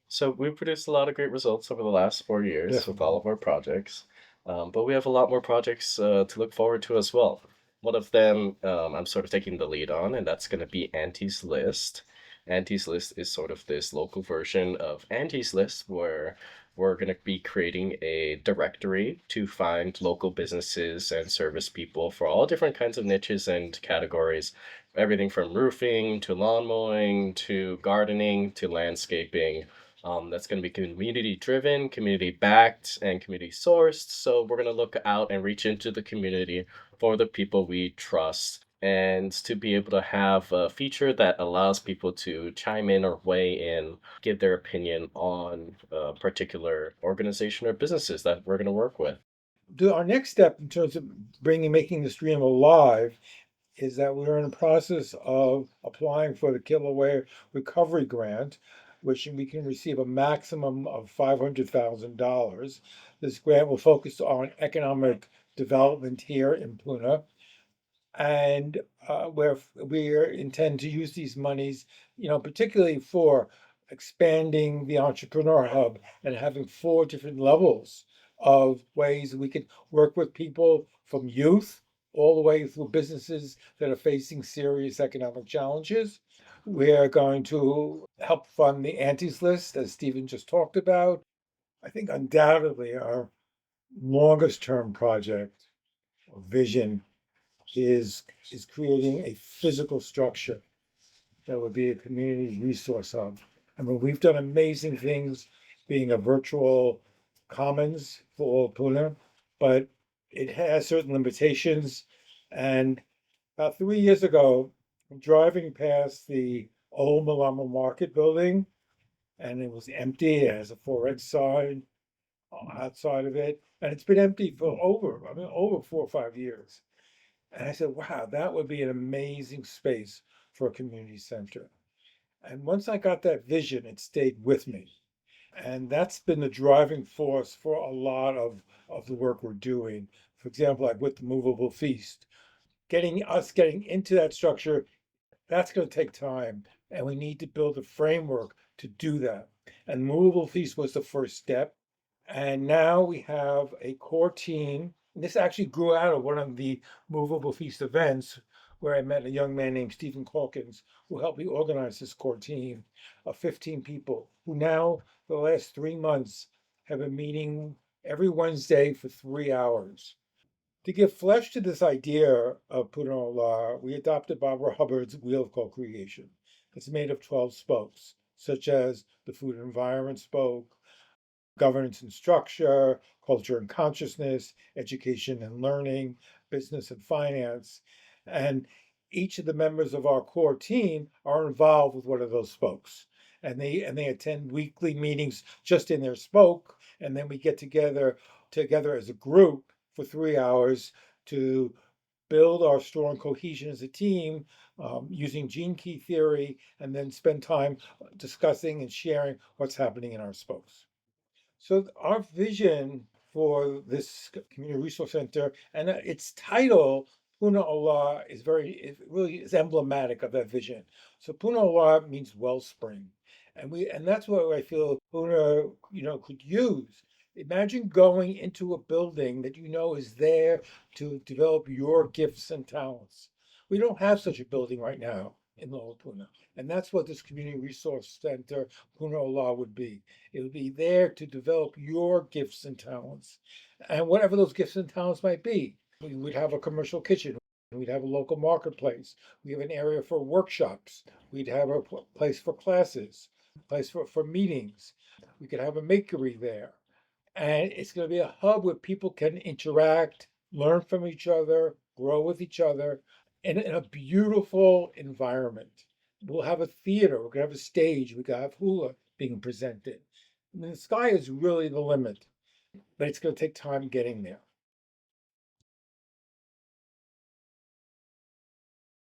So we've produced a lot of great results over the last 4 years with all Definitely. of our projects, but we have a lot more projects to look forward to as well. One of them I'm sort of taking the lead on, and that's going to be Auntie's List. Auntie's List is sort of this local version of Auntie's List where we're going to be creating a directory to find local businesses and service people for all different kinds of niches and categories, everything from roofing to lawn mowing to gardening to landscaping. That's going to be community driven, community backed, and community sourced. So we're going to look out and reach into the community for the people we trust and to be able to have a feature that allows people to chime in or weigh in, give their opinion on a particular organization or businesses that we're going to work with. Our next step in terms of making the stream alive is that we're in the process of applying for the Kilauea Recovery Grant, which we can receive a maximum of $500,000. This grant will focus on economic development here in Puna, and where we intend to use these monies, particularly for expanding the entrepreneur hub and having four different levels of ways we could work with people from youth all the way through businesses that are facing serious economic challenges. We're going to help fund the antis list, as Stephen just talked about. I think undoubtedly our longest term project or vision is is creating a physical structure that would be a community resource hub. I mean, we've done amazing things being a virtual commons for all Pune, but it has certain limitations. And about 3 years ago, driving past the old Malama Market building, and it was empty. It has a for sign outside of it, and it's been empty for over 4 or 5 years. And I said, wow, that would be an amazing space for a community center. And once I got that vision, it stayed with me. And that's been the driving force for a lot of the work we're doing. For example, like with the movable feast, getting into that structure, that's going to take time. And we need to build a framework to do that. And movable feast was the first step. And now we have a core team. This actually grew out of one of the Movable Feast events where I met a young man named Stephen Calkins who helped me organize this core team of 15 people who now, for the last 3 months, have been meeting every Wednesday for 3 hours. To give flesh to this idea of Punola, we adopted Barbara Hubbard's Wheel of Co-Creation. It's made of 12 spokes, such as the food and environment spoke, governance and structure, culture and consciousness, education and learning, business and finance. And each of the members of our core team are involved with one of those spokes. And they attend weekly meetings just in their spoke, and then we get together as a group for 3 hours to build our strong cohesion as a team using gene key theory, and then spend time discussing and sharing what's happening in our spokes. So our vision for this community resource center and its title, Puna Ola, it really is emblematic of that vision. So Puna Ola means wellspring, and that's what I feel Puna, could use. Imagine going into a building that you know is there to develop your gifts and talents. We don't have such a building right now in Lower Puna, and that's what this community resource center, Puna Ola, would be. It would be there to develop your gifts and talents, and whatever those gifts and talents might be. We would have a commercial kitchen. We'd have a local marketplace. We have an area for workshops. We'd have a place for classes, a place for meetings. We could have a makery there. And it's going to be a hub where people can interact, learn from each other, grow with each other in a beautiful environment. We'll have a theater, we're going to have a stage, we can have hula being presented. I mean, the sky is really the limit, but it's going to take time getting there.